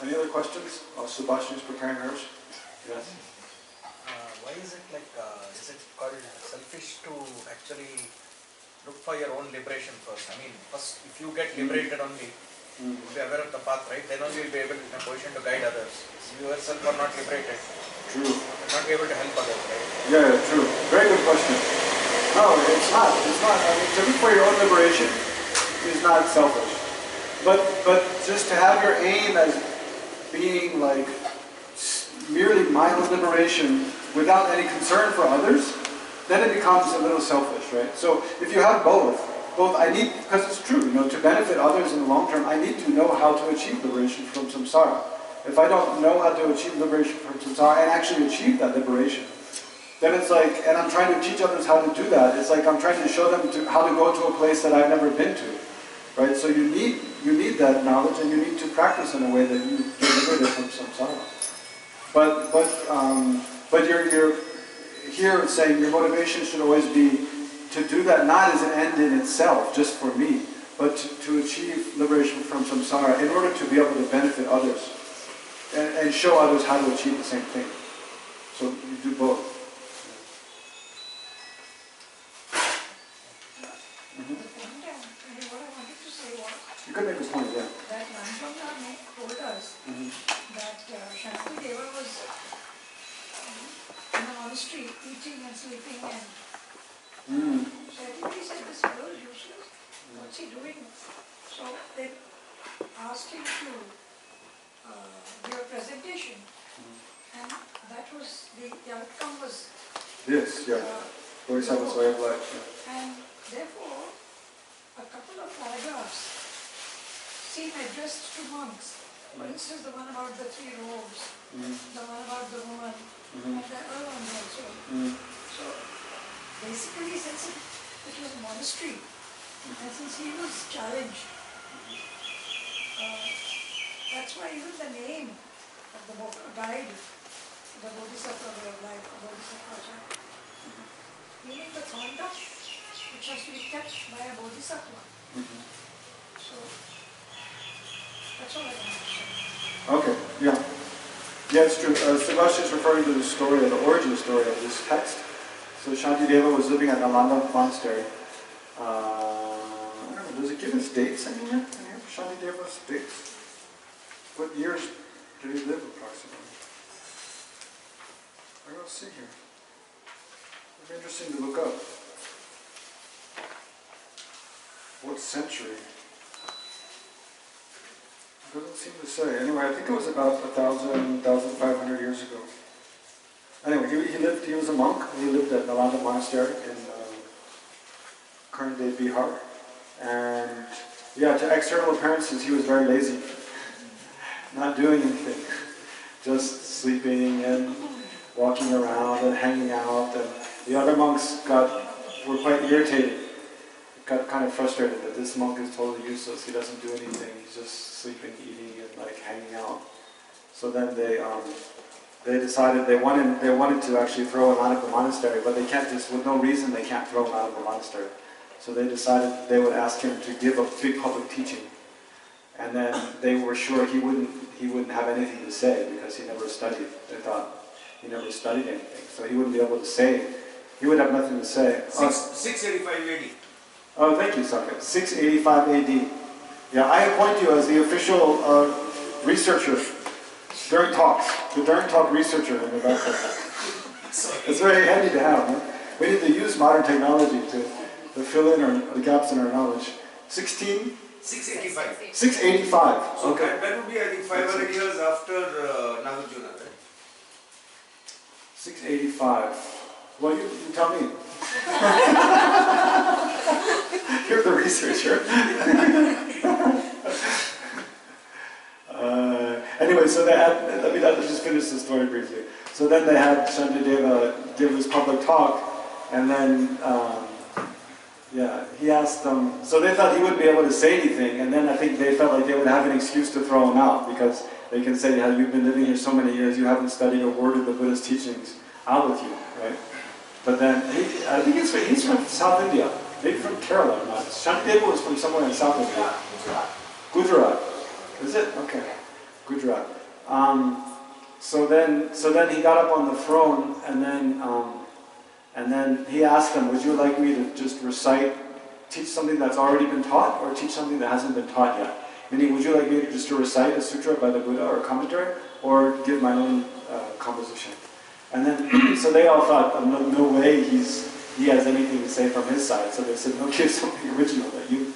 Any other questions? Subhash is preparing hers. Yes. Why is it is it called selfish to actually look for your own liberation first? I mean, first, if you get liberated only, be aware of the path, right? Then only you'll be able in a position to guide others. If you yourself are not liberated, true. You'll not be able to help others, right? Yeah, true. Very good question. No, it's not. It's not. I mean, to look for your own liberation is not selfish. But just to have your aim as being like merely my own liberation without any concern for others, then it becomes a little selfish, right? So if you have both I need, because it's true, to benefit others in the long term, I need to know how to achieve liberation from samsara. If I don't know how to achieve liberation from samsara and actually achieve that liberation, then it's like, and I'm trying to teach others how to do that, it's like I'm trying to show them how to go to a place that I've never been to, right? So you need that knowledge, and you need to practice in a way that you get liberated from samsara. But you're here saying your motivation should always be to do that not as an end in itself, just for me, but to achieve liberation from samsara in order to be able to benefit others and show others how to achieve the same thing. So you do both. What I wanted to say was, you could make this point, yeah. That Nalanda told us that Shantideva was in a monastery eating and sleeping, and so everybody said, this fellow is useless, what's he doing? So they asked him to give a presentation, and that was, the outcome was Yes, yeah. Bodhisattvacharyāvatāra. And therefore, a couple of paragraphs seem addressed to monks. For instance, the one about the 3 robes, the one about the woman, and the other ones also. So, basically, since it was a monastery, and since he was challenged, that's why even the name of the guide, the Bodhisattva way of life, Bodhisattvacharyāvatāra, meaning the conduct which has to be kept by a Bodhisattva. So, that's all I want to say. Okay, yeah. Yeah, it's true. Subhash is referring to the story, the origin story of this text. So Shantideva was living at Nalanda Monastery. I don't know, does it give us dates anywhere? Shantideva's dates? What years did he live approximately? I don't see here. It'd be interesting to look up. What century? It doesn't seem to say. Anyway, I think it was about 1,500 years ago. Anyway, he was a monk. He lived at Nalanda Monastery in current day Bihar. And yeah, to external appearances, he was very lazy. Not doing anything. Just sleeping and walking around and hanging out. And the other monks were quite irritated. Got kind of frustrated that this monk is totally useless. He doesn't do anything. He's just sleeping, eating, and like hanging out. So then they decided they wanted to actually throw him out of the monastery, but they can't just, with no reason, they can't throw him out of the monastery. So they decided they would ask him to give a big public teaching, and then they were sure he wouldn't have anything to say because he never studied. They thought he never studied anything, so he wouldn't be able to say. He would have nothing to say. 685 AD. Oh, thank you, Sakya. 685 AD. Yeah, I appoint you as the official researcher during talks, the during talk researcher in the background. It's very handy to have. Huh? We need to use modern technology to fill in the gaps in our knowledge. 685. 685. So Okay. that would be, I think, 500 years after Nagarjuna, right? 685. Well, you tell me. You're the researcher. Anyway, so let's just finish the story briefly. So then they had Shantideva give this public talk, and then, he asked them, so they thought he wouldn't be able to say anything, and then I think they felt like they would have an excuse to throw him out, because they can say, yeah, you've been living here so many years, you haven't studied a word of the Buddha's teachings, out with you, right? But then, I think he's from South India, maybe from Kerala or not. Shantideva was from somewhere in South India. Gujarat. Is it? Okay. Gujarat. So then he got up on the throne, and then he asked them, "Would you like me to just teach something that's already been taught, or teach something that hasn't been taught yet? Meaning, would you like me to recite a sutra by the Buddha or a commentary, or give my own composition?" And then, so they all thought, oh, no way he has anything to say from his side. So they said, "No, give something original that you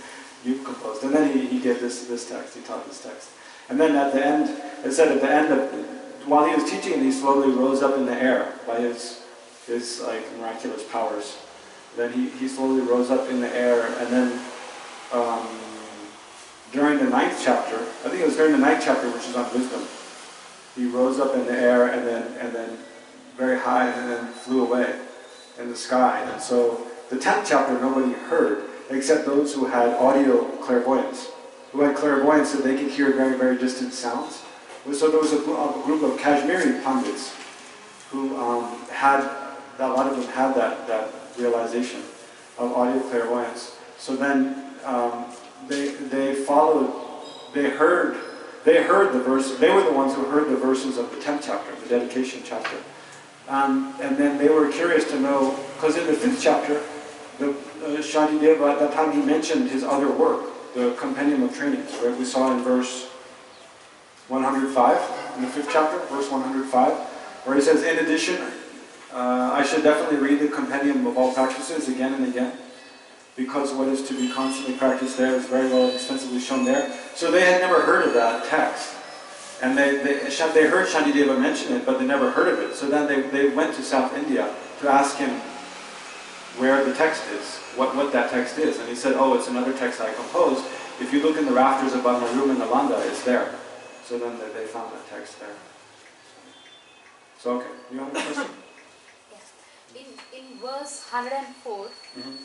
composed." And then he gave this text. He taught this text. And then at the end, it said at the end of, while he was teaching, he slowly rose up in the air by his like miraculous powers. Then he slowly rose up in the air, and then during the 9th chapter, I think it was during the 9th chapter, which is on wisdom, he rose up in the air and then very high, and then flew away in the sky. And so the 10th chapter nobody heard, except those who had audio clairvoyance, who had clairvoyance that they could hear very, very distant sounds. So there was a group of Kashmiri Pandits who a lot of them had that realization of audio clairvoyance. So then they heard the verse. They were the ones who heard the verses of the 10th chapter, the dedication chapter. And then they were curious to know, because in the 5th chapter, Shantideva, at that time he mentioned his other work, the Compendium of Trainings, right? We saw in verse 105, in the 5th chapter, verse 105, where he says, "In addition, I should definitely read the Compendium of all practices again and again, because what is to be constantly practiced there is very well extensively shown there." So they had never heard of that text. And they heard Shantideva mention it, but they never heard of it. So then they went to South India to ask him where the text is, what that text is. And he said, "Oh, it's another text I composed. If you look in the rafters above my room in Nalanda, it's there." So then they found that text there. So, okay, you have a question? Yes. In verse 104, Mm-hmm.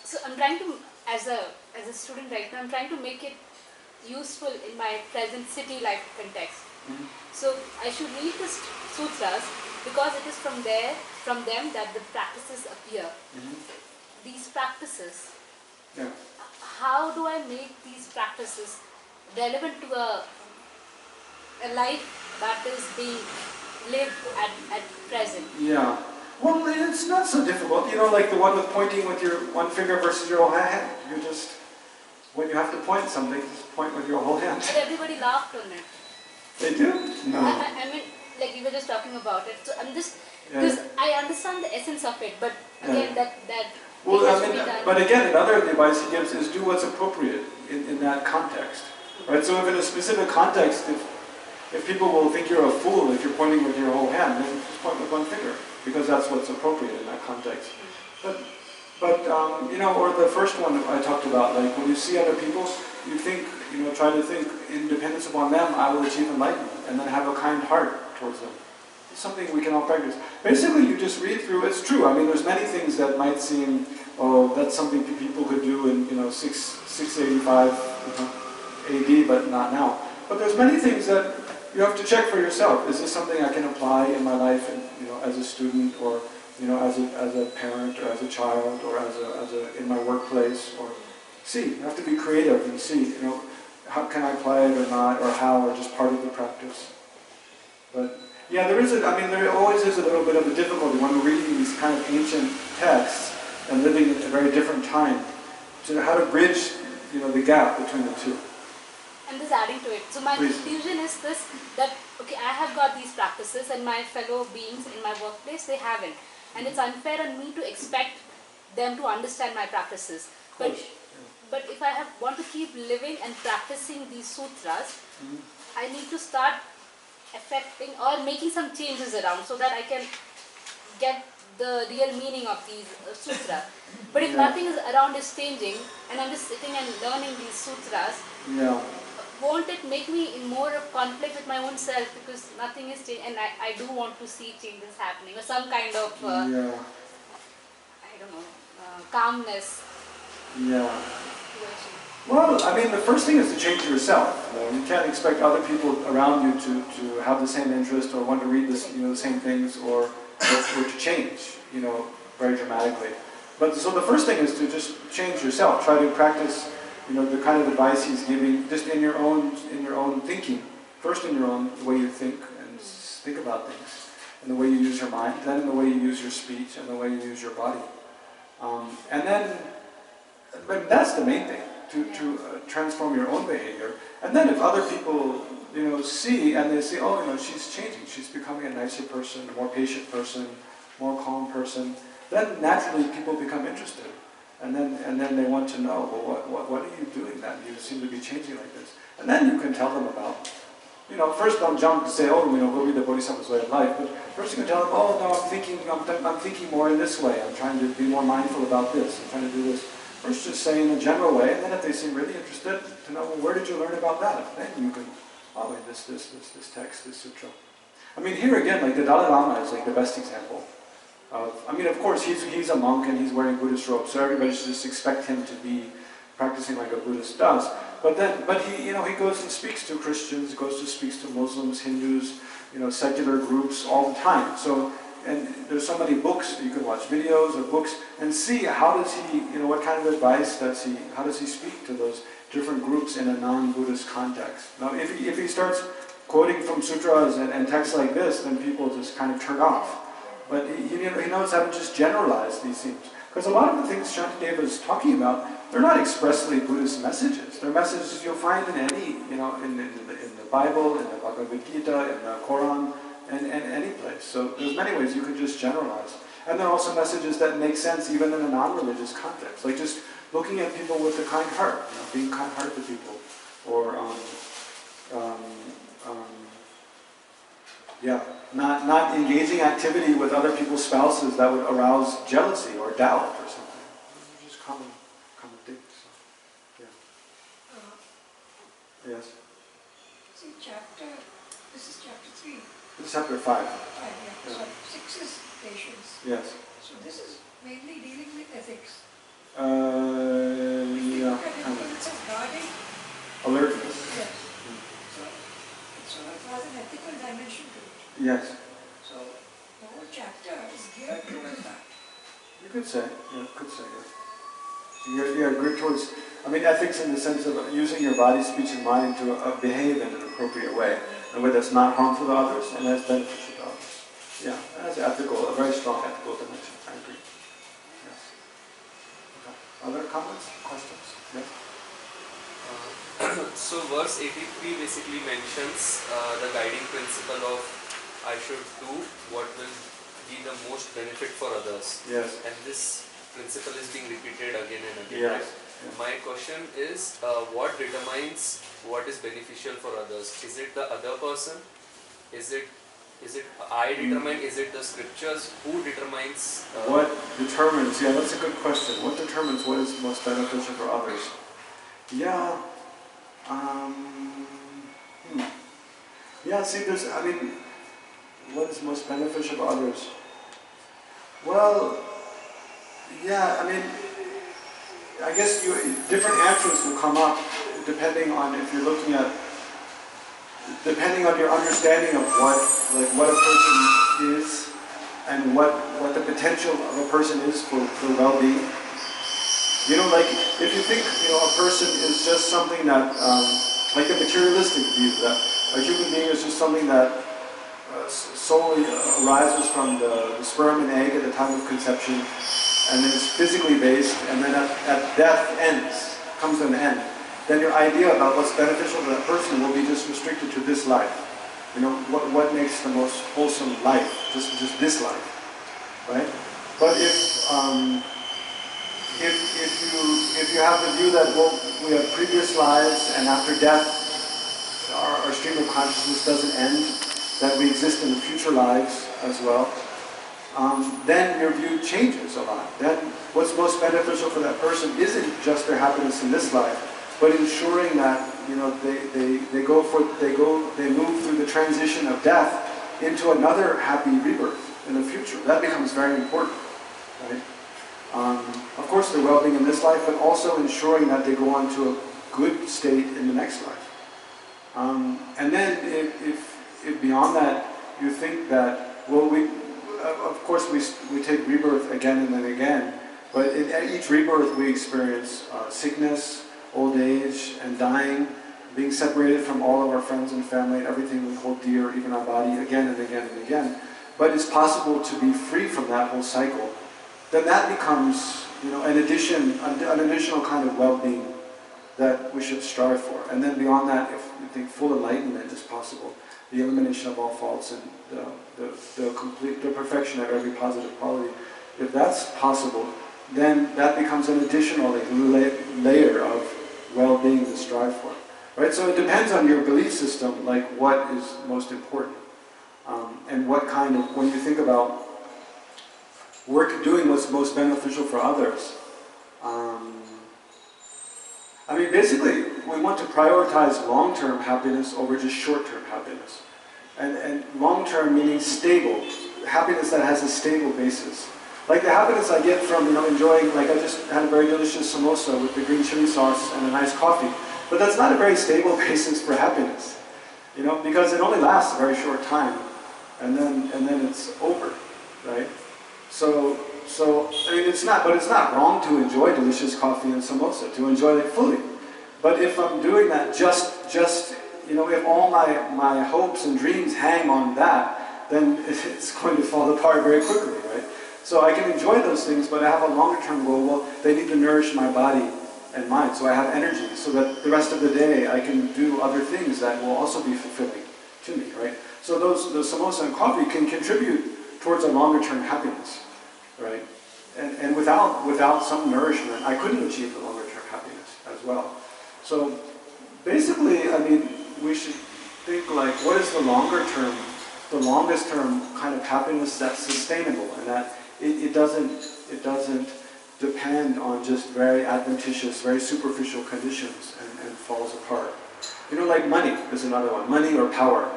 so I'm trying to, as a student right now, I'm trying to make it useful in my present city life context. Mm-hmm. So I should read the sutras because it is from them that the practices appear. Mm-hmm. These practices, Yeah. how do I make these practices relevant to a life that is being lived at present? Yeah. Well, it's not so difficult. You know, like the one with pointing with your one finger versus your whole hand. You just, when you have to point something, just point with your whole hand. But everybody laughed on it. They do? No. I mean, like you were just talking about it. So I'm just, because I understand the essence of it, but again, that Well, has I to be mean, done. but again, another advice he gives is do what's appropriate in that context. Right? So if in a specific context, if people will think you're a fool if you're pointing with your whole hand, then just point with one finger, because that's what's appropriate in that context. But you know, or the first one I talked about, like when you see other people, you think, you know, try to think, in dependence upon them, I will achieve enlightenment, and then have a kind heart towards them. It's something we can all practice. Basically, you just read through. It's true. I mean, there's many things that might seem, oh, that's something people could do in 685 AD, but not now. But there's many things that you have to check for yourself. Is this something I can apply in my life, and, as a student, or as a parent, or as a child, or as a in my workplace, or see. You have to be creative and see. How can I apply it or not, or how, or just part of the practice. But yeah, there always is a little bit of a difficulty when we're reading these kind of ancient texts and living in a very different time, to how to bridge, the gap between the two. I'm just adding to it. So my conclusion is this, that okay, I have got these practices and my fellow beings in my workplace, they haven't. And it's unfair on me to expect them to understand my practices. But if I want to keep living and practicing these sutras, I need to start affecting or making some changes around so that I can get the real meaning of these sutras. But if nothing is around is changing, and I'm just sitting and learning these sutras, won't it make me in more of conflict with my own self, because nothing is changing, and I do want to see changes happening, or some kind of, I don't know, calmness. Well, the first thing is to change yourself. You can't expect other people around you to have the same interest or want to read this, the same things, or to change, very dramatically. But so the first thing is to just change yourself. Try to practice, the kind of advice he's giving, just in your own thinking First in your own, the way you think and think about things, and the way you use your mind, then in the way you use your speech, and the way you use your body. And then, but that's the main thing, to transform your own behavior. And then if other people, see, and they see, oh, she's changing, she's becoming a nicer person, a more patient person, more calm person, then naturally people become interested. And then they want to know, well, what are you doing that you seem to be changing like this? And then you can tell them about, first don't jump to say, oh, go read the Bodhisattva's way of life, but first you can tell them, oh, no, I'm thinking more in this way, I'm trying to be more mindful about this, I'm trying to do this. First just say in a general way, and then if they seem really interested to know, well, where did you learn about that? Then you can, oh, wait, this text, this sutra. I mean, here again, like the Dalai Lama is like the best example. Of course, he's a monk and he's wearing Buddhist robes, so everybody should just expect him to be practicing like a Buddhist does. But he goes and speaks to Christians, speaks to Muslims, Hindus, secular groups all the time. So, and there's so many books, you can watch videos or books and see how does he, what kind of advice how does he speak to those different groups in a non-Buddhist context. Now, if he starts quoting from sutras and texts like this, then people just kind of turn off. But he knows how to just generalize these things. Because a lot of the things Shantideva is talking about, they're not expressly Buddhist messages. They're messages you'll find in any, in the Bible, in the Bhagavad Gita, in the Quran, and any place. So there's many ways you can just generalize. And there are also messages that make sense even in a non-religious context. Like just looking at people with a kind heart, being kind-hearted to people. Or, not engaging activity with other people's spouses that would arouse jealousy or doubt or something. Those are just common things. So, yeah. Yes? See, this is chapter 3. This is chapter 5. 5, yeah. Yeah. So 6 is patience. Yes. So this is mainly dealing with ethics. Yeah. Look at it, it says guarding. Alertness. Yes. So it sort of has an ethical dimension to it. Yes. So the whole chapter is geared towards that. You could say, You're geared towards, ethics in the sense of using your body, speech, and mind to behave in an appropriate way, in a way that's not harmful to others and that's beneficial to others. Yeah, that's ethical, a very strong ethical dimension. I agree. Yes. Okay. Other comments, questions? Yes. So verse 83 basically mentions the guiding principle of I should do what will be the most benefit for others. Yes. And this principle is being repeated again and again. Yes. Right? Yes. My question is, what determines what is beneficial for others? Is it the other person? Is it I determine? Is it the scriptures? Who determines? What determines? Yeah, that's a good question. What determines what is most beneficial for others? Yeah. Yeah. See, what is most beneficial for others? Well, yeah, I guess different answers will come up depending on if you're looking at, depending on your understanding of what a person is and what the potential of a person is for well-being. If you think, a person is just something that, like a materialistic view, that a human being is just something that solely arises from the sperm and egg at the time of conception, and is physically based, and then at death comes to an end, then your idea about what's beneficial to that person will be just restricted to this life. What makes the most wholesome life? Just this life, right? But if you have the view that we have previous lives, and after death, our stream of consciousness doesn't end, that we exist in the future lives as well, then your view changes a lot. Then what's most beneficial for that person isn't just their happiness in this life, but ensuring that they move through the transition of death into another happy rebirth in the future. That becomes very important, right? Of course, their well-being in this life, but also ensuring that they go on to a good state in the next life. And then if beyond that you think that, of course we take rebirth again and then again, but at each rebirth we experience sickness, old age, and dying, being separated from all of our friends and family and everything we hold dear, even our body, again and again and again, but it's possible to be free from that whole cycle, then that becomes, an additional kind of well-being that we should strive for. And then beyond that, if we think full enlightenment is possible, the elimination of all faults and the perfection of every positive quality, if that's possible, then that becomes an additional layer of well-being to strive for. Right? So it depends on your belief system, like what is most important. And what kind of, when you think about doing what's most beneficial for others, basically we want to prioritize long-term happiness over just short-term happiness. And long-term meaning stable, happiness that has a stable basis. Like the happiness I get from, enjoying, like I just had a very delicious samosa with the green chili sauce and a nice coffee. But that's not a very stable basis for happiness, because it only lasts a very short time, and then it's over, right? So it's not wrong to enjoy delicious coffee and samosa, to enjoy it fully. But if I'm doing that if all my hopes and dreams hang on that, then it's going to fall apart very quickly, right? So I can enjoy those things, but I have a longer term goal. Well, they need to nourish my body and mind, so I have energy, so that the rest of the day I can do other things that will also be fulfilling to me, right? So those samosa and coffee can contribute towards a longer term happiness, right? And without some nourishment, I couldn't achieve the longer term happiness as well. So basically, we should think like, what is the longest term kind of happiness that's sustainable, and that it doesn't depend on just very adventitious, very superficial conditions and falls apart. Like money is another one, money or power.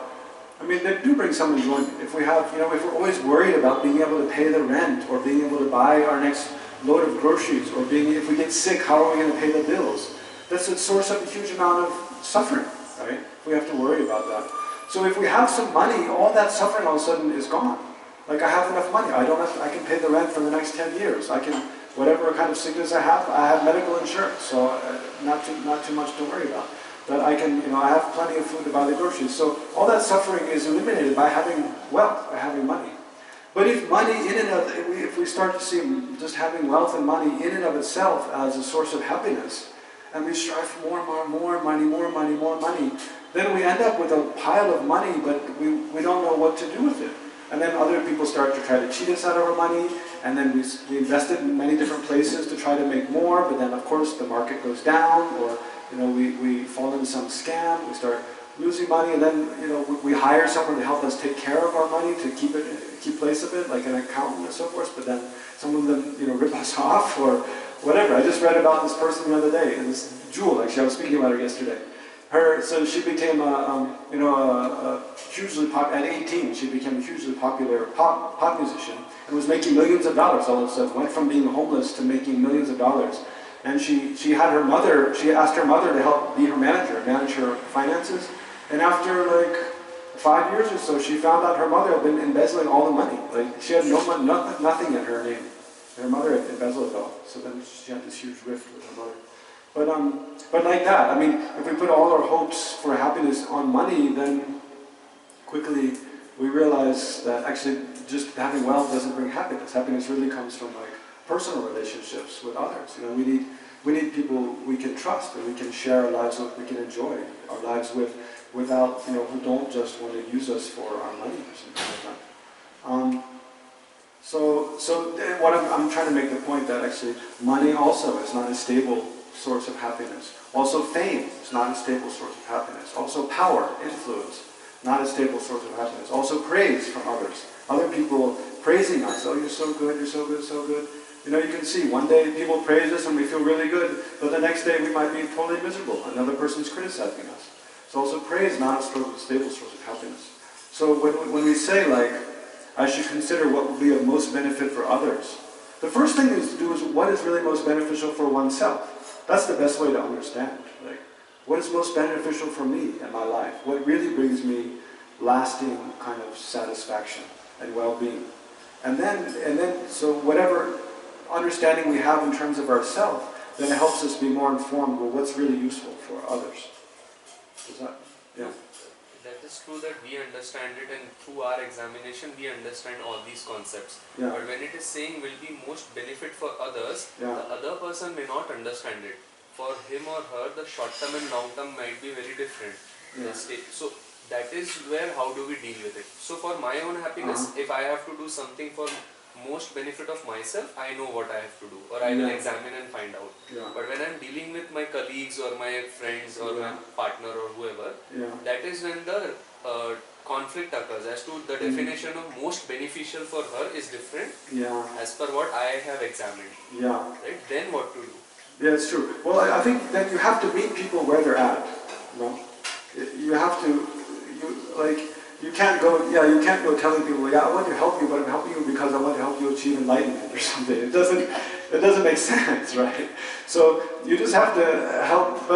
They do bring some enjoyment. If we have, if we're always worried about being able to pay the rent, or being able to buy our next load of groceries, or if we get sick, how are we going to pay the bills? That's a source of a huge amount of suffering, right? We have to worry about that. So if we have some money, all that suffering all of a sudden is gone. Like I have enough money, I can pay the rent for the next 10 years. I can, whatever kind of sickness I have medical insurance, so not too much to worry about. That I can, I have plenty of food to buy the groceries. So all that suffering is eliminated by having wealth, by having money. But if money if we start to see just having wealth and money in and of itself as a source of happiness, and we strive for more money, then we end up with a pile of money, but we don't know what to do with it. And then other people start to try to cheat us out of our money, and then we invest it in many different places to try to make more, but then of course the market goes down, or we fall into some scam, we start losing money, and then we hire someone to help us take care of our money, to keep place of it, like an accountant and so forth, but then some of them rip us off or whatever. I just read about this person the other day, and this Jewel, actually I was speaking about her yesterday. So she became at 18, she became a hugely popular pop musician, and was making millions of dollars all of a sudden, went from being homeless to making millions of dollars. And she asked her mother to help be her manager, manage her finances. And after like 5 years or so, she found out her mother had been embezzling all the money. Like she had nothing in her name. And her mother had embezzled it all. So then she had this huge rift with her mother. But like that, if we put all our hopes for happiness on money, then quickly we realize that actually just having wealth doesn't bring happiness. Happiness really comes from like personal relationships with others. We need people we can trust, and we can share our lives with, we can enjoy our lives with, without, who don't just want to use us for our money or something like that. So what I'm trying to make the point that actually money also is not a stable source of happiness. Also fame is not a stable source of happiness. Also power, influence, not a stable source of happiness. Also praise from others. Other people praising us. Oh, you're so good, you're so good, so good. You can see one day people praise us and we feel really good, but the next day we might be totally miserable. Another person's criticizing us. So also praise, not a stable source of happiness. So when we say like, I should consider what will be of most benefit for others, the first thing to do is what is really most beneficial for oneself. That's the best way to understand. Like, what is most beneficial for me in my life? What really brings me lasting kind of satisfaction and well-being? And then, so whatever understanding we have in terms of ourselves, then it helps us be more informed. Well, what's really useful for others? Is that? Yeah. That is true that we understand it, and through our examination we understand all these concepts. Yeah. But when it is saying will be most benefit for others, Yeah. the other person may not understand it. For him or her, the short term and long term might be very different. Yeah. So that is where how do we deal with it. So for my own happiness, if I have to do something for most benefit of myself, I know what I have to do, or I will Yeah. examine and find out. Yeah. But when I'm dealing with my colleagues or my friends or my partner or whoever, Yeah. that is when the conflict occurs as to the definition of most beneficial for her is different Yeah. as per what I have examined. Yeah. Right? Then what to do? Yeah, it's true. Well, I think that you have to meet people where they're at. You know, you have to, you can't go telling people, yeah, I want to help you, but I'm helping you because I want to help you achieve enlightenment or something. It doesn't make sense, right? So you just have to help,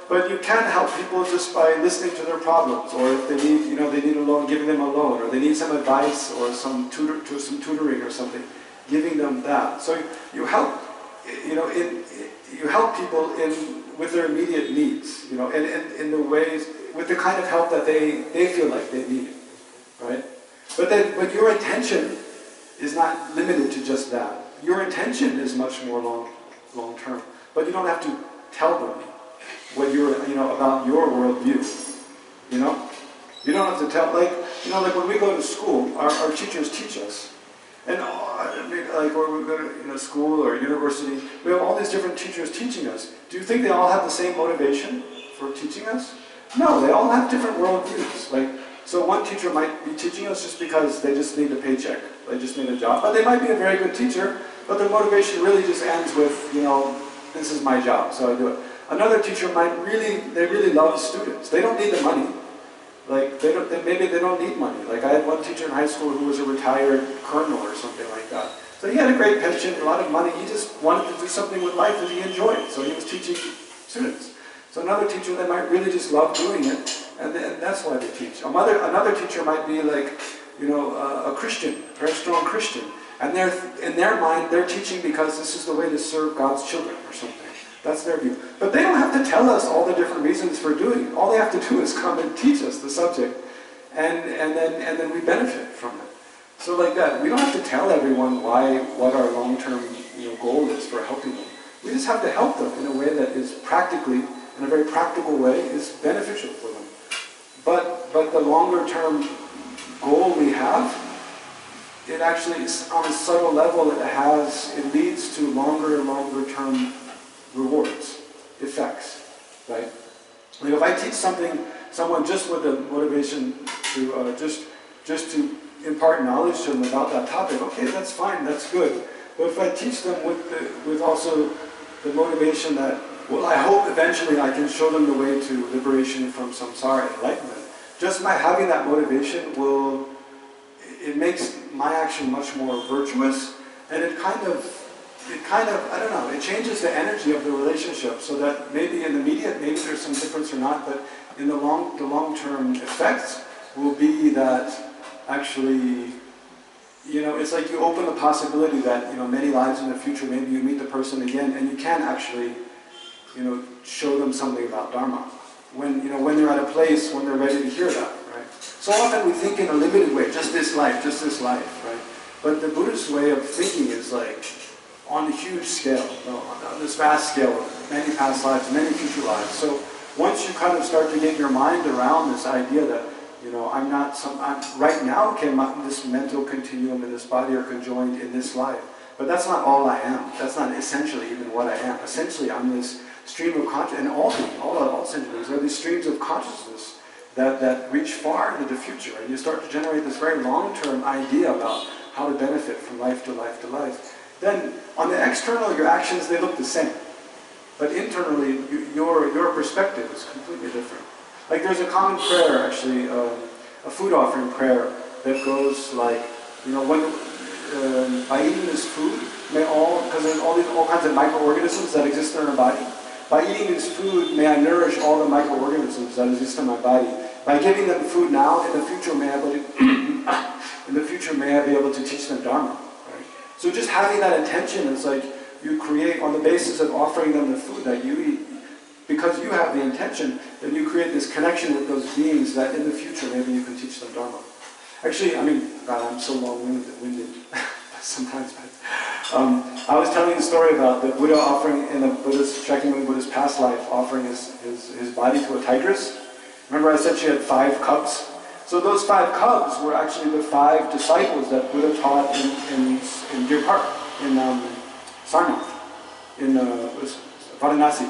but you can help people just by listening to their problems, or if they need, they need a loan, giving them a loan, or they need some advice or some tutoring or something, giving them that. So you help, you help people with their immediate needs, in the ways, with the kind of help that they feel like they need, right? But your intention is not limited to just that. Your intention is much more long term. But you don't have to tell them what about your worldview. You don't have to tell, like when we go to school, our teachers teach us. And or we go to school or university, we have all these different teachers teaching us. Do you think they all have the same motivation for teaching us? No, they all have different worldviews. So one teacher might be teaching us just because they just need a paycheck, they just need a job. But they might be a very good teacher, but their motivation really just ends with, this is my job, so I do it. Another teacher they really love students. They don't need the money. Maybe they don't need money. I had one teacher in high school who was a retired colonel or something like that. So he had a great pension, a lot of money. He just wanted to do something with life that he enjoyed. So he was teaching students. So another teacher, they might really just love doing it, and that's why they teach. Another teacher might be a Christian, very strong Christian, and in their mind, they're teaching because this is the way to serve God's children or something. That's their view. But they don't have to tell us all the different reasons for doing it. All they have to do is come and teach us the subject, and then we benefit from it. So like that, we don't have to tell everyone what our long-term goal is for helping them. We just have to help them in a way that is practically, in a very practical way, is beneficial for them. But the longer-term goal we have, it actually, on a subtle level, it leads to longer and longer-term rewards, effects, right? If I teach someone just with the motivation to just to impart knowledge to them about that topic, okay, that's fine, that's good. But if I teach them with also the motivation that, well, I hope eventually I can show them the way to liberation from samsara, enlightenment. Just by having that motivation it makes my action much more virtuous, and it kind of, I don't know, it changes the energy of the relationship so that maybe in the immediate, maybe there's some difference or not, but in the long-term effects will be that actually, it's like you open the possibility that, many lives in the future, maybe you meet the person again and you can actually, show them something about Dharma. When they're at a place, when they're ready to hear that, right? So often we think in a limited way, just this life, right? But the Buddhist way of thinking is on a huge scale, on this vast scale of many past lives, many future lives. So once you kind of start to get your mind around this idea that, I'm right now, this mental continuum in this body are conjoined in this life. But that's not all I am. That's not essentially even what I am. Essentially, I'm this stream of consciousness, and all centuries are these streams of consciousness that reach far into the future. And you start to generate this very long-term idea about how to benefit from life to life to life. Then, on the external, your actions, they look the same. But internally, your perspective is completely different. There's a common prayer, actually, a food offering prayer that goes by eating this food, because there's all kinds of microorganisms that exist in our body. By eating this food, may I nourish all the microorganisms that exist in my body. By giving them food now, in the future, may I be able to teach them Dharma. Right? So just having that intention is you create, on the basis of offering them the food that you eat, because you have the intention, then you create this connection with those beings that in the future maybe you can teach them Dharma. Actually, I mean, God, I'm so long-winded sometimes. I was telling you a story about the Buddha offering, in the Buddha's, Shakyamuni Buddha's past life, offering his body to a tigress. Remember I said she had 5 cubs? So those 5 cubs were actually the 5 disciples that Buddha taught in Deer Park, in Sarnath, in Varanasi,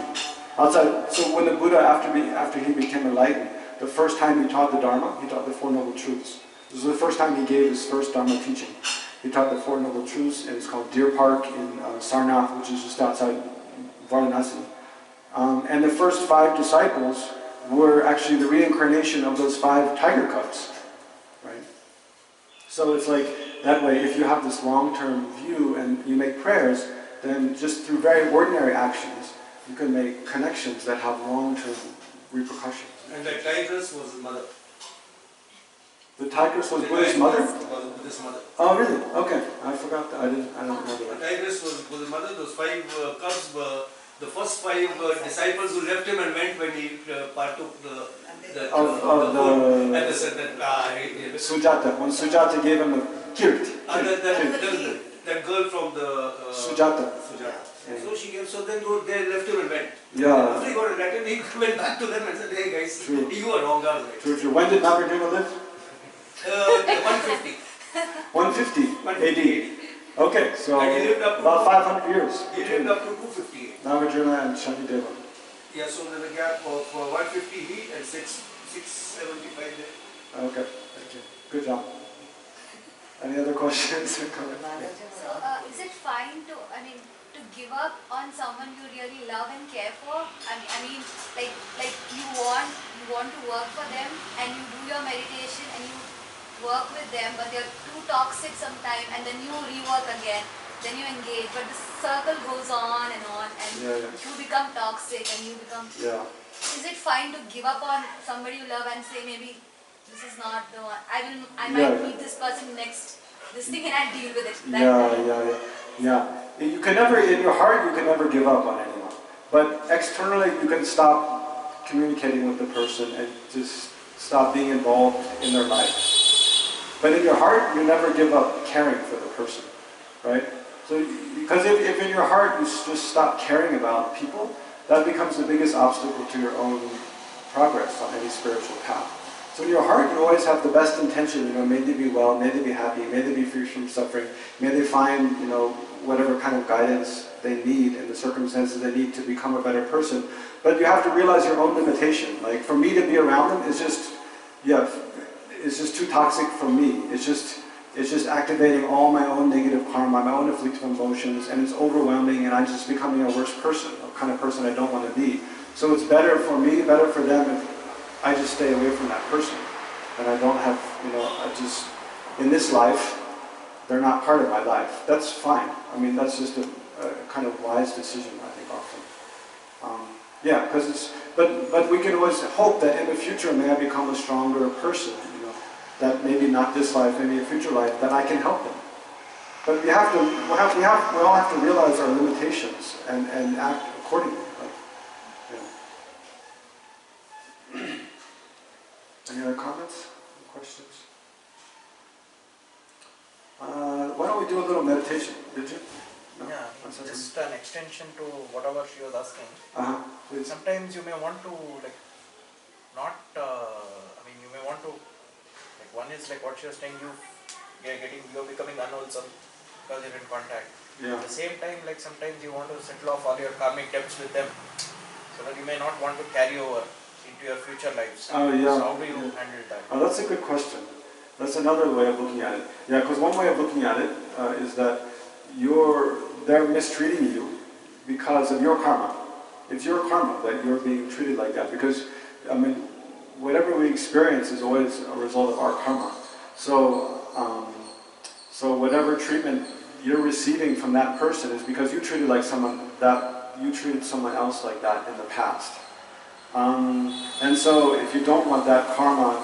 outside. So when the Buddha, after he became enlightened, the first time he taught the Dharma, he taught the Four Noble Truths. This was the first time he gave his first Dharma teaching. He taught the Four Noble Truths, and it's called Deer Park in Sarnath, which is just outside Varanasi. And the first 5 disciples were actually the reincarnation of those 5 tiger cubs, right? So it's like, that way, if you have this long-term view and you make prayers, then just through very ordinary actions, you can make connections that have long-term repercussions. And the tigress was his mother. The tigress was Buddha's mother? Was Buddha's mother. Oh, really? Okay. I forgot that. I don't remember The that. tigress was his mother. Those 5 cubs were the first 5 disciples who left him and went when he partook the and they said that Sujata. When Sujata gave him the kirti. that girl from the Sujata. Yeah. So she gave. So then they left him and went. Yeah. After he got enlightened, he went back to them and said, "Hey guys, True. you are wrong, guys." True. When did Nagarjuna live? 150. 150 AD. Okay, so And he lived up to about 500 years. He lived up to 258. Nagarjuna and Shantideva. Yeah, so there's a gap of 150 he and 675 there. Okay, thank you. Good job. Any other questions or comments? So, is it fine to, to give up on someone you really love and care for? I mean, like you want to work for them and you do your meditation and you work with them, but they're too toxic sometimes, and then you rework again, then you engage, but the circle goes on, and you become toxic and you become... Yeah. Is it fine to give up on somebody you love and say, maybe this is not the one, I might meet this person next, this thing, and I deal with it. Yeah. You can never, in your heart, you can never give up on anyone. But externally, you can stop communicating with the person and just stop being involved in their life. But in your heart, you never give up caring for the person, right? So, because if in your heart you just stop caring about people, that becomes the biggest obstacle to your own progress on any spiritual path. So in your heart, you always have the best intention, may they be well, may they be happy, may they be free from suffering, may they find, whatever kind of guidance they need and the circumstances they need to become a better person. But you have to realize your own limitation. Like, for me to be around them is just, it's just too toxic for me. It's just activating all my own negative karma, my own afflictive emotions, and it's overwhelming, and I'm just becoming a worse person, a kind of person I don't want to be. So it's better for me, better for them if I just stay away from that person. And I don't have, in this life, they're not part of my life. That's fine. I mean, that's just a kind of wise decision, I think, often. Because but we can always hope that in the future, may I become a stronger person, that maybe not this life, maybe a future life, that I can help them. But we all have to realize our limitations and act accordingly. Any other comments, questions? Why don't we do a little meditation? Did you? No? Yeah, just an extension to whatever she was asking. Please. Sometimes you may want to you may want to, one is like what she was saying, you're becoming unwholesome because you're in contact. Yeah. At the same time, sometimes you want to settle off all your karmic debts with them, so that you may not want to carry over into your future lives. Oh, yeah. So how do you handle that? Oh, that's a good question. That's another way of looking at it. Yeah, because one way of looking at it is that they're mistreating you because of your karma. It's your karma that you're being treated like that, because, whatever we experience is always a result of our karma. So whatever treatment you're receiving from that person is because you treated someone else like that in the past. And so if you don't want that karma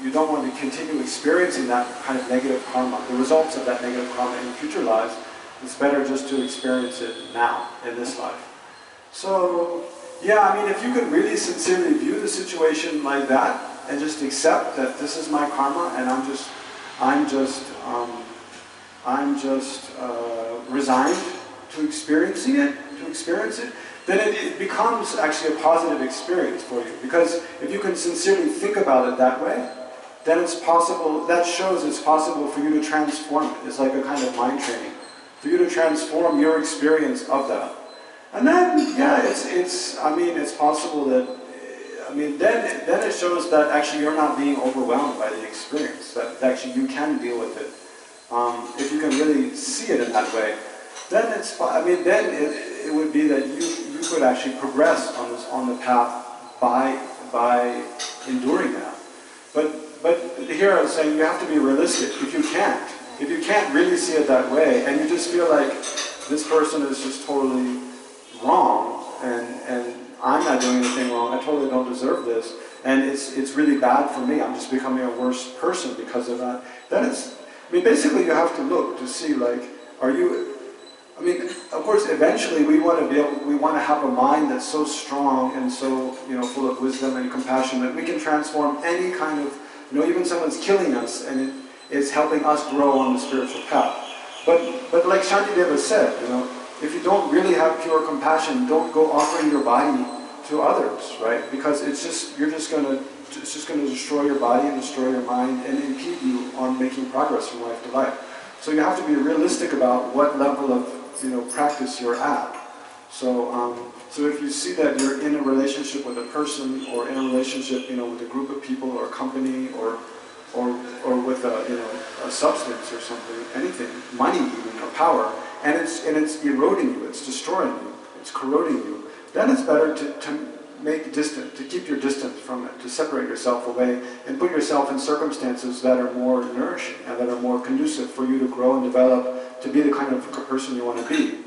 you don't want to continue experiencing that kind of negative karma, the results of that negative karma in future lives, it's better just to experience it now, in this life. So Yeah, I mean, if you could really sincerely view the situation like that and just accept that this is my karma and I'm just resigned to experience it, then it becomes actually a positive experience for you. Because if you can sincerely think about it that way, then it's possible, that shows it's possible for you to transform it. It's like a kind of mind training. For you to transform your experience of that. And then, yeah, it's possible that, then it shows that actually you're not being overwhelmed by the experience, that actually you can deal with it. If you can really see it in that way, then it would be that you could actually progress on the path by enduring that. But here I was saying you have to be realistic. If you can't really see it that way, and you just feel like this person is just totally wrong, and I'm not doing anything wrong, I totally don't deserve this, and it's really bad for me, I'm just becoming a worse person because of that, then basically you have to look to see, like, of course, eventually we want to have a mind that's so strong and so, full of wisdom and compassion that we can transform any kind of, even someone's killing us and it's helping us grow on the spiritual path. But like Shantideva said, if you don't really have pure compassion, don't go offering your body to others, right? Because it's just going to destroy your body and destroy your mind and impede you on making progress from life to life. So you have to be realistic about what level of practice you're at. So if you see that you're in a relationship with a person or in a relationship with a group of people or a company or with a substance or something, anything, money even, or power, and it's eroding you, it's destroying you, it's corroding you, then it's better to keep your distance from it, to separate yourself away and put yourself in circumstances that are more nourishing and that are more conducive for you to grow and develop to be the kind of person you want to be.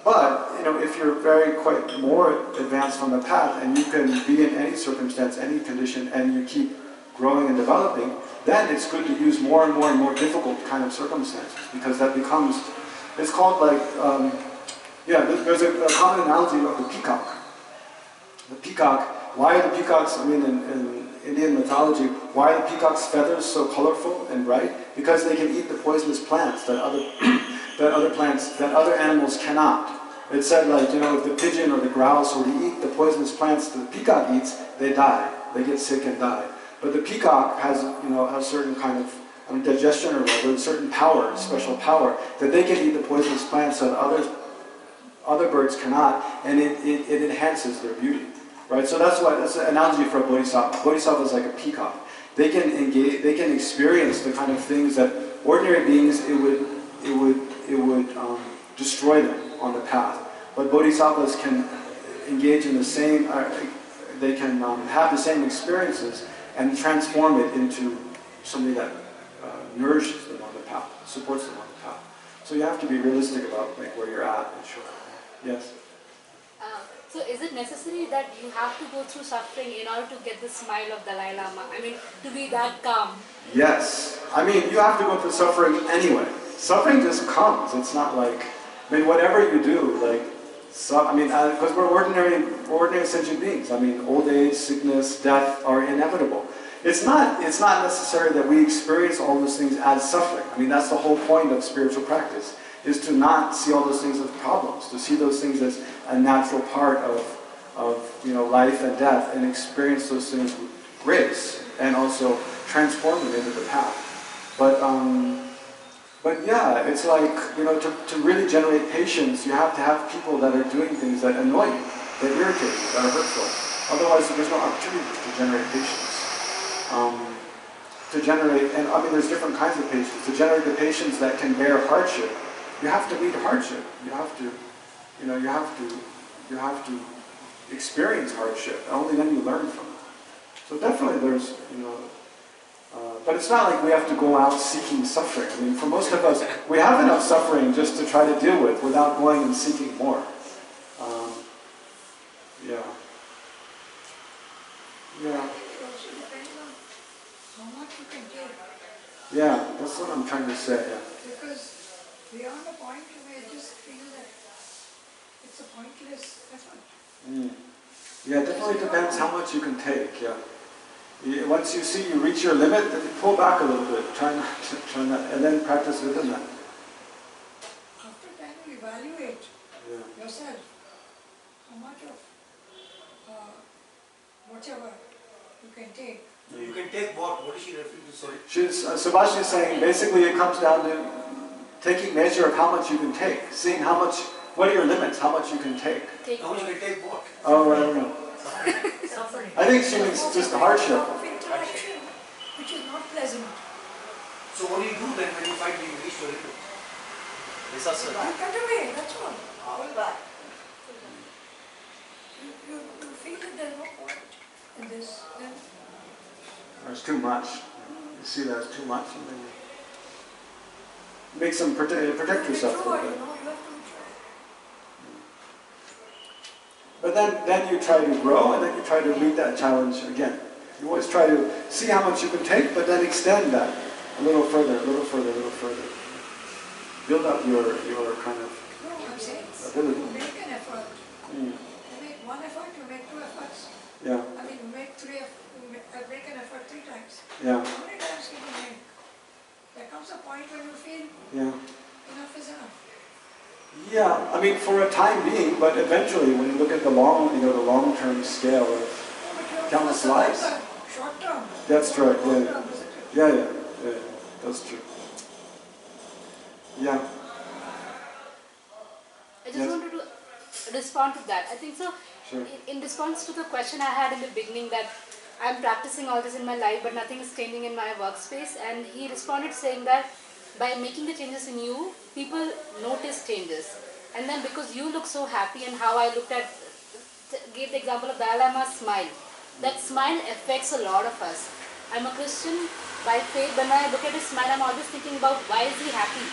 But, if you're quite more advanced on the path and you can be in any circumstance, any condition, and you keep growing and developing, then it's good to use more and more and more difficult kind of circumstances, because that becomes, it's called like, there's a common analogy of the peacock. The peacock, why are the peacocks, in Indian mythology, why are the peacock's feathers so colorful and bright? Because they can eat the poisonous plants that other animals cannot. It's said, like, if the pigeon or the grouse were to eat the poisonous plants that the peacock eats, they die. They get sick and die. But the peacock has, a certain kind of digestion or whatever, a certain power, special power, that they can eat the poisonous plants that other birds cannot, and it enhances their beauty. Right? So that's an analogy for a bodhisattva. Bodhisattva is like a peacock. They can experience the kind of things that ordinary beings, it would destroy them on the path. But bodhisattvas can engage in the same, they can have the same experiences and transform it into something that nourishes them on the path, supports them on the path. So you have to be realistic about where you're at and sure. Yes? So is it necessary that you have to go through suffering in order to get the smile of Dalai Lama? To be that calm? Yes. You have to go through suffering anyway. Suffering just comes. It's not like, whatever you do, because we're ordinary sentient beings. Old age, sickness, death are inevitable. It's not necessary that we experience all those things as suffering. That's the whole point of spiritual practice, is to not see all those things as problems, to see those things as a natural part of life and death, and experience those things with grace, and also transform them into the path. But yeah, it's like, to really generate patience, you have to have people that are doing things that annoy you, that irritate you, that are hurtful. Otherwise, there's no opportunity to generate patience. There's different kinds of patience. To generate the patience that can bear hardship, you have to meet hardship. You have to experience hardship. Only then you learn from it. So definitely there's, but it's not like we have to go out seeking suffering. For most of us, we have enough suffering just to try to deal with without going and seeking more. Yeah. It also depends on how much you can take. Yeah, that's what I'm trying to say. Yeah. Because beyond a point you may just feel that it's a pointless effort. Yeah, it definitely depends how much you can take, yeah. Once you see you reach your limit, then you pull back a little bit, try not, and then practice within that. After time you evaluate yourself, how much of whatever you can take. You can take what? What is she referring to? Sorry. Subhash is saying basically it comes down to taking measure of how much you can take, seeing how much, what are your limits, how much you can take. How much you can take what? Oh, I don't know. Suffering. I think she means just the hardship. Of interaction, which is not pleasant. So what do you do then when you find you reach your limit? You cut away, that's all. Hold back. You feel that there's no point in this, then There's too much. You see that as too much, and then you make some protect yourself a little bit. you have to try. But then you try to grow, and then you try to meet that challenge again. You always try to see how much you can take, but then extend that a little further, a little further, a little further. Build up your kind of No, I'm saying, ability. you make an effort. Mm. You make one effort, you make two efforts. Yeah, I mean, you make make an effort 3 times. yeah, How many times can you make? There comes a point when you feel yeah. enough is enough. Yeah, I mean for a time being, but eventually when you look at the long-term scale of No, but you have countless to survive lives. the short term. That's right, Long yeah. term, isn't it? Yeah, that's true. Yeah. I just Yes. wanted to respond to that. I think so. Sure. In response to the question I had in the beginning that I'm practicing all this in my life but nothing is changing in my workspace, and he responded saying that by making the changes in you, people notice changes. And then because you look so happy, and how I looked at, gave the example of Dalai Lama's smile. That smile affects a lot of us. I'm a Christian by faith. When I look at his smile, I'm always thinking about why is he happy?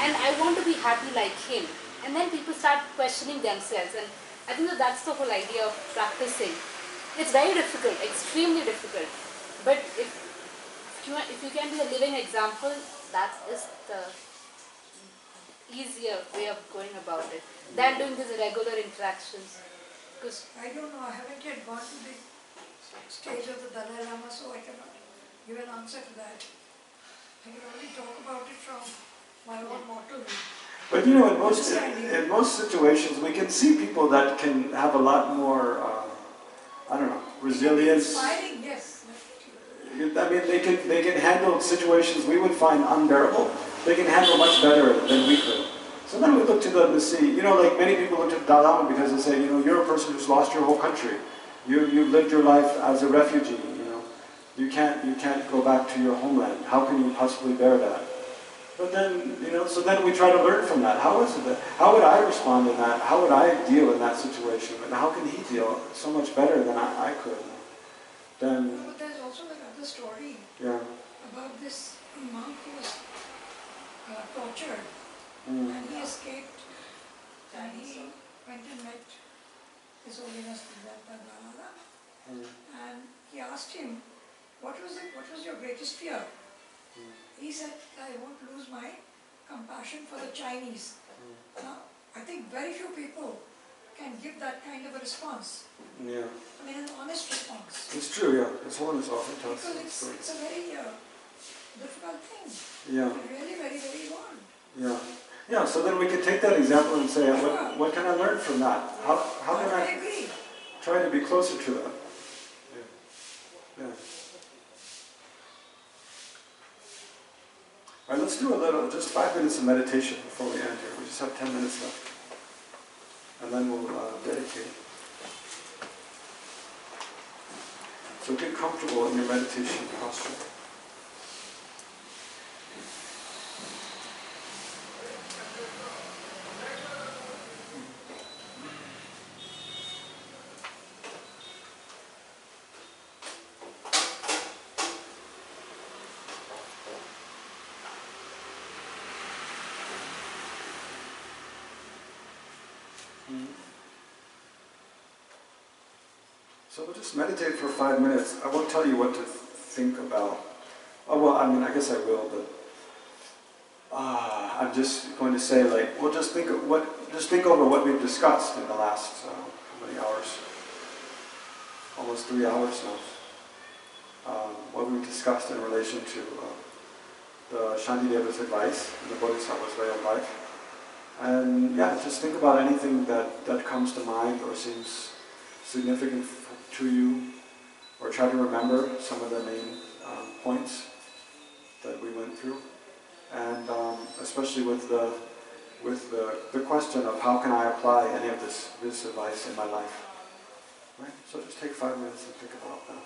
And I want to be happy like him. And then people start questioning themselves. And I think that's the whole idea of practicing. It's very difficult, extremely difficult. But if you can be a living example, that is the easier way of going about it than doing these regular interactions. Because I don't know, I haven't yet gone to the stage of the Dalai Lama, so I cannot give an answer to that. I can only talk about it from my own mortal view. But you know, in most situations, we can see people that can have a lot more, I don't know, resilience. Inspiring, yes. I mean, they can handle situations we would find unbearable. They can handle much better than we could. So then we look to them to see, like many people look to the Dalai Lama because they say, you're a person who's lost your whole country. You lived your life as a refugee. You can't go back to your homeland. How can you possibly bear that? But then, so then we try to learn from that. How would I respond in that? How would I deal in that situation? And how can he deal so much better than I could? Then, But there's also another story yeah. about this monk who was tortured and he escaped and he went and met His Holiness the Dalai Lama and he asked him, what was your greatest fear? He said, I won't lose my compassion for the Chinese. Now, I think very few people can give that kind of a response. Yeah. I mean, an honest response. It's true, yeah. His Holiness often tells Because us. it's a very difficult thing. Yeah. Really very, very hard. Yeah. Yeah, so then we can take that example and say, what can I learn from that? How can I I agree. try to be closer to that? Yeah. All right, let's do just 5 minutes of meditation before we end here. We just have 10 minutes left. And then we'll dedicate. So get comfortable in your meditation posture. So we'll just meditate for 5 minutes. I won't tell you what to think about. Oh, well, I mean, I guess I will, but I'm just going to say, just think over what we've discussed in the last how many hours. almost 3 hours now. What we discussed in relation to the Shantideva's advice and the Bodhisattva's way of life. And yeah, just think about anything that comes to mind or seems significant to you, or try to remember some of the main points that we went through. And especially with the question of how can I apply any of this advice in my life. Right? So just take 5 minutes and think about that.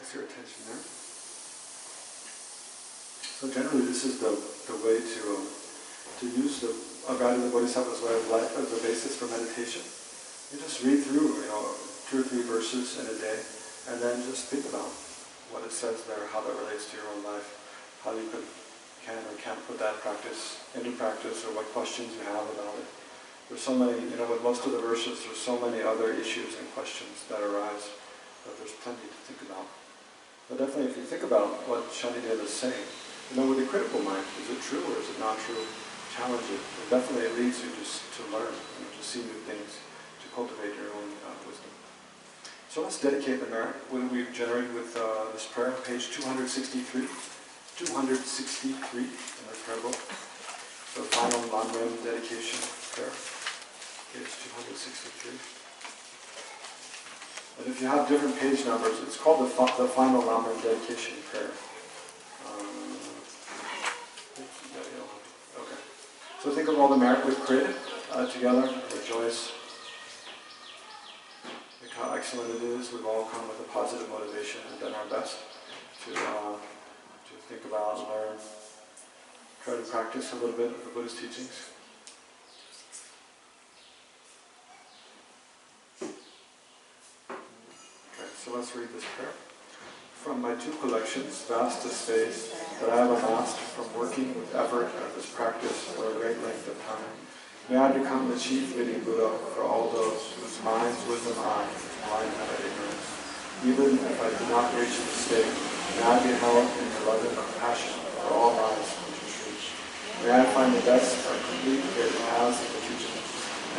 focus your attention there. So generally this is the way to use the guide of the Bodhisattva's way of life as a basis for meditation. You just read through, 2 or 3 verses in a day, and then just think about what it says there, how that relates to your own life, how you can or can't put that into practice, or what questions you have about it. There's so many, with most of the verses, there's so many other issues and questions that arise that there's plenty to think about. But definitely if you think about what Shantideva is saying, with a critical mind, is it true or is it not true? Challenge it. It definitely leads you to learn, to see new things, to cultivate your own wisdom. So let's dedicate the merit we've generated with this prayer on page 263. 263 in the prayer book. The final Lamrim dedication prayer. Page 263. And if you have different page numbers, it's called the final Lamrim dedication prayer. Okay. So think of all the merit we've created together. Rejoice. Think how excellent it is. We've all come with a positive motivation and done our best to think about, learn, try to practice a little bit of the Buddha's teachings. Okay, so let's read this prayer. From my 2 collections, vast to space, that I have amassed from working with effort at this practice for a great length of time, may I become the chief leading Buddha for all those whose minds, wisdom, eyes, blind by ignorance. Even if I do not reach the state, may I be held in your loving compassion for all lives and truths. May I find the best or complete creative paths of the teachings,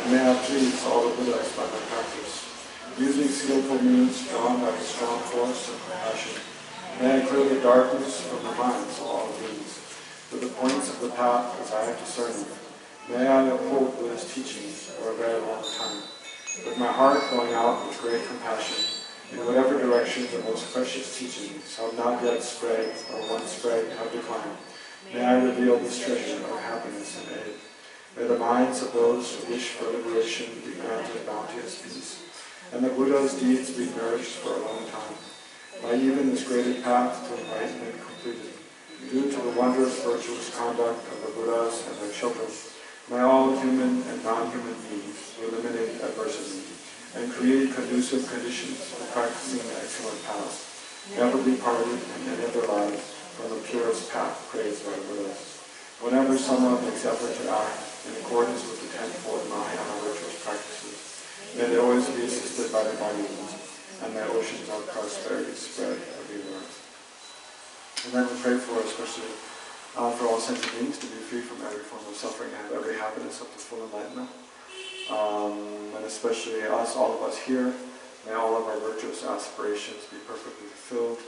and may I please all the Buddhas by my practice. Using skillful means drawn by a strong force of compassion, may I clear the darkness from the minds of all beings. With the points of the path as I have discerned, may I uphold Buddha's teachings for a very long time. With my heart going out with great compassion, in whatever direction the most precious teachings have not yet spread, or once spread have declined, may I reveal this treasure of happiness and aid. May the minds of those who wish for liberation be granted bounteous peace, and the Buddha's deeds be nourished for a long time. By even this greater path to enlightenment completed, due to the wondrous virtuous conduct of the Buddhas and their children, may all human and non-human beings eliminate adversity and create conducive conditions for practicing the excellent paths, never be parted in any of their lives from the purest path praised by the Buddhas. Whenever someone makes effort to act in accordance with the 10-fold Mahayana virtuous practices, may they always be assisted by the guardians, and may oceans of prosperity spread everywhere. And then we pray for, especially for all sentient beings, to be free from every form of suffering and have every happiness up to full enlightenment. And especially us, all of us here, may all of our virtuous aspirations be perfectly fulfilled.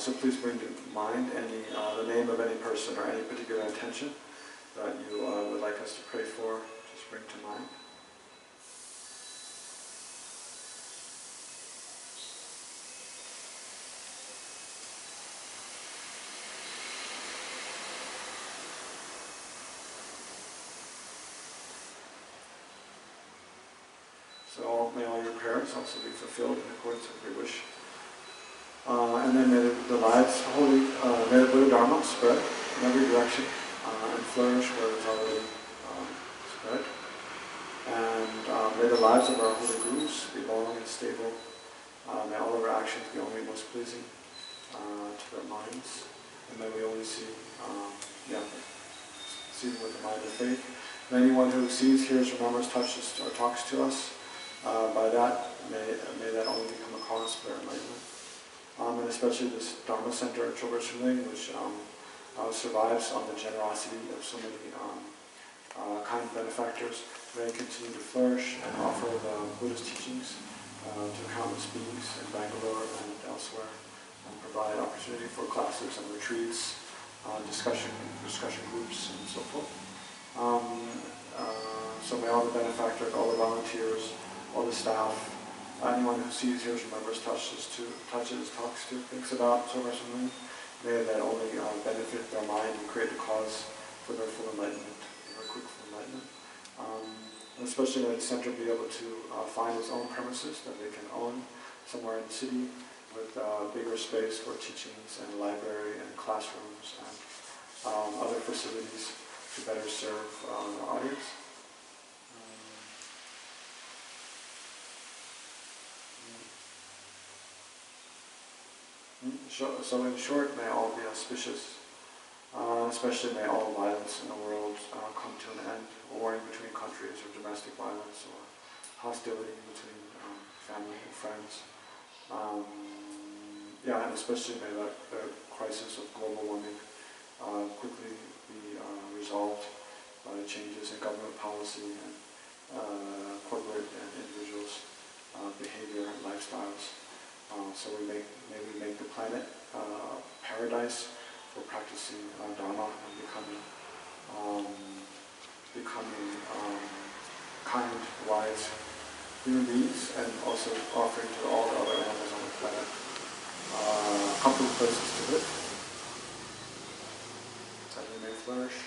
So please bring to mind the name of any person or any particular intention that you would like us to pray for. Just bring to mind. So may all your prayers also be fulfilled in accordance with your wish. And then may the lives, may the Buddha Dharma spread in every direction and flourish where it's already spread. And may the lives of our holy gurus be long and stable. May all of our actions be only most pleasing to their minds. And may we only see with the mind of faith. And anyone who sees, hears, remembers, touches, or talks to us, by that, may that only become a cause for enlightenment. And especially this Dharma Center at Choe, Ling, which survives on the generosity of so many kind benefactors, may continue to flourish and offer the Buddha's teachings to countless beings in Bangalore and elsewhere, and provide opportunity for classes and retreats, discussion groups, and so forth. So may all the benefactors, all the volunteers, all the staff, anyone who sees, hears, remembers, touches, talks to, thinks about Choe, may that only benefit their mind and create a cause for their full enlightenment, their quick full enlightenment. And especially may the center be able to find its own premises that they can own somewhere in the city, with bigger space for teachings and library and classrooms and other facilities to better serve the audience. So in short, may all be auspicious, especially may all violence in the world come to an end, warring between countries or domestic violence or hostility between family and friends. Yeah, and especially may the crisis of global warming quickly be resolved by changes in government policy and corporate and individuals' behavior and lifestyles. So may we make the planet paradise for practicing Dharma and becoming kind, wise human beings, and also offering to all the other animals on the planet comfortable places to live, that we may flourish.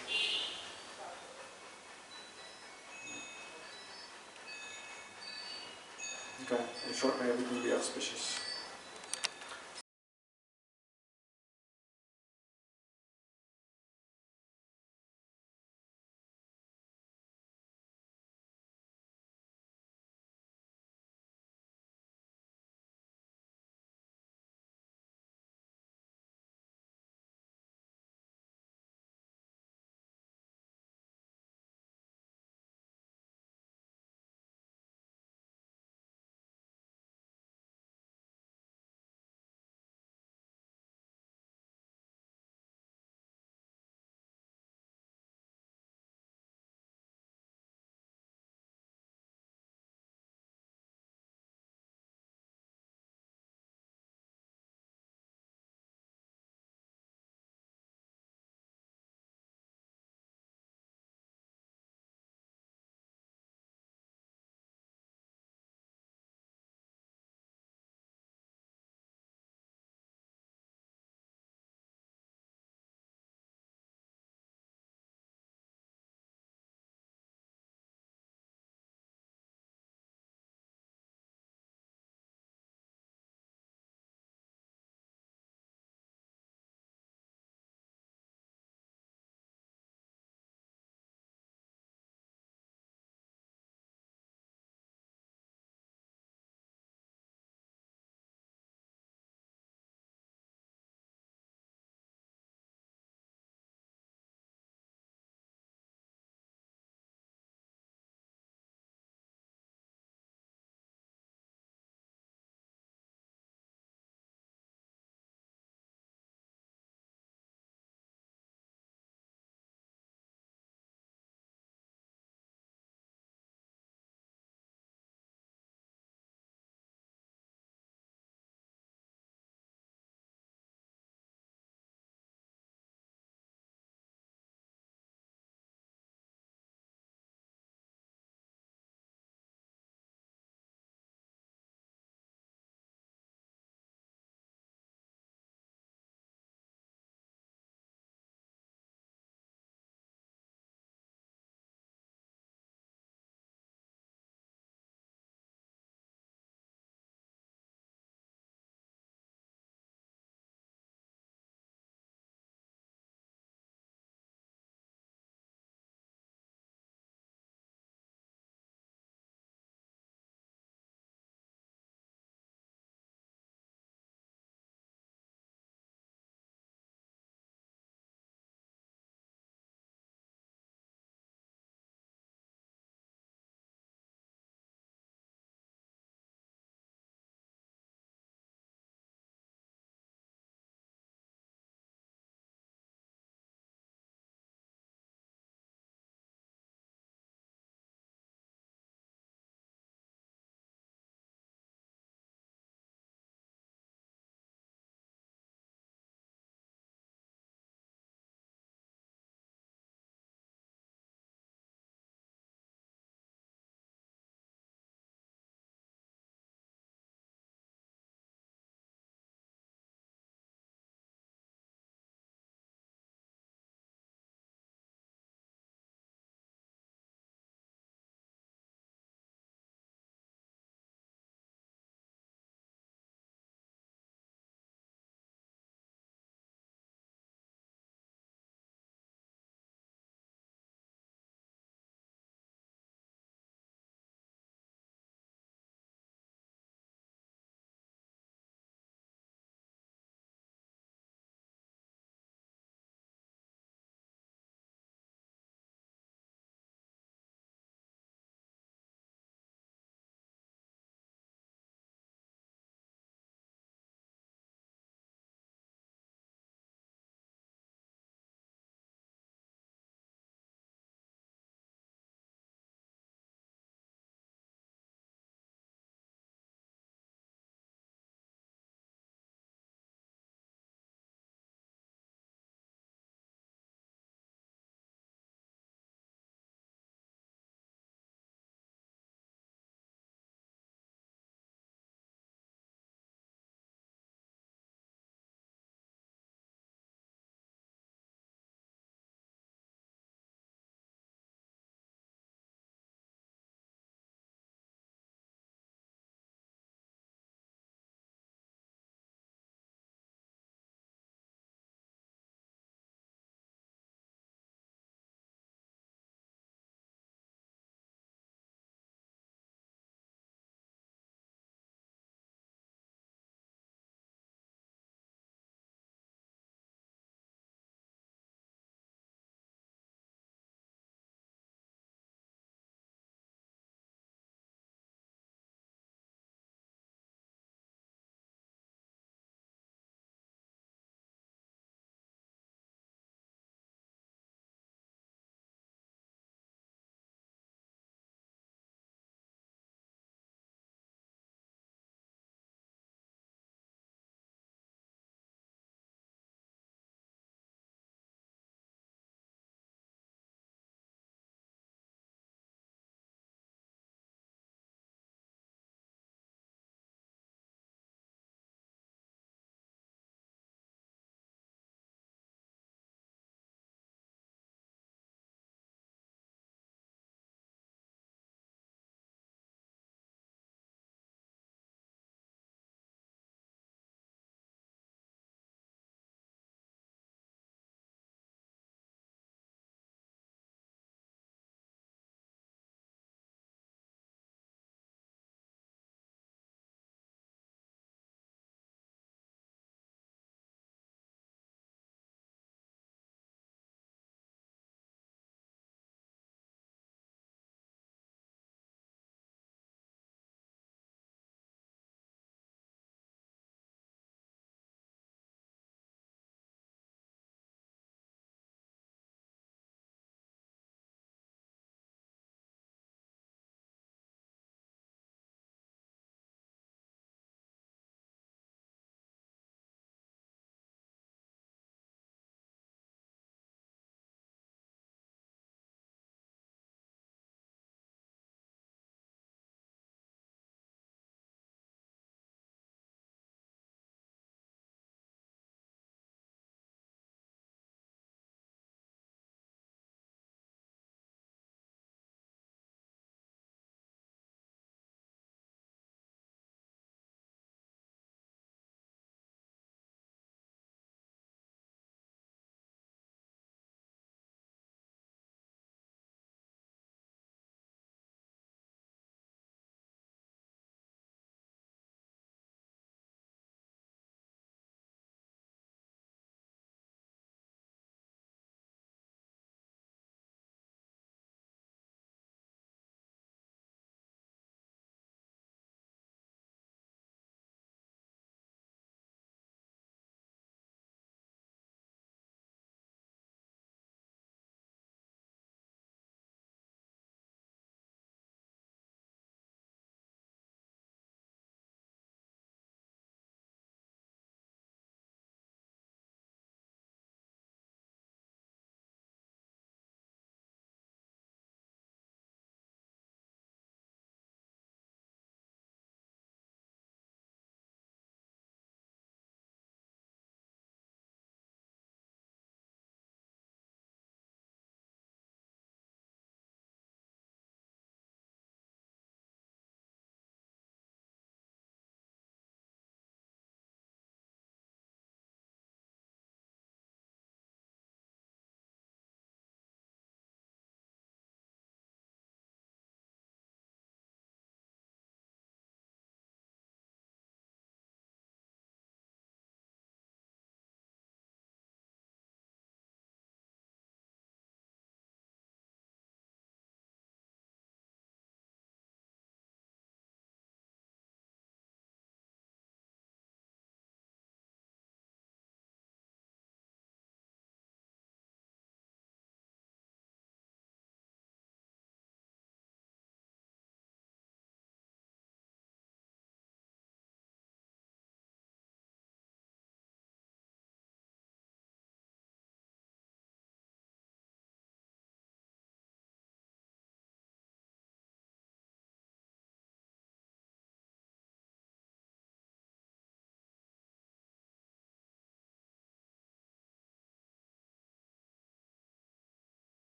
Okay, in short, may everything be auspicious.